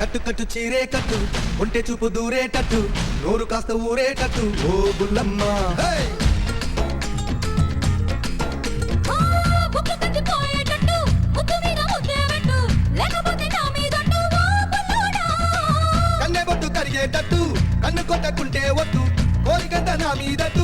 కట్టు కట్టు చీరే కట్టు ఉంటే చూపు దూరేటట్టు నోరు కాస్త ఊరేటట్టు ఓ బుల్లమ్మ కన్నె బొట్టు కరిగేటట్టు కన్ను కొట్టకుంటే వద్దు కోరికంత నా మీదట్టు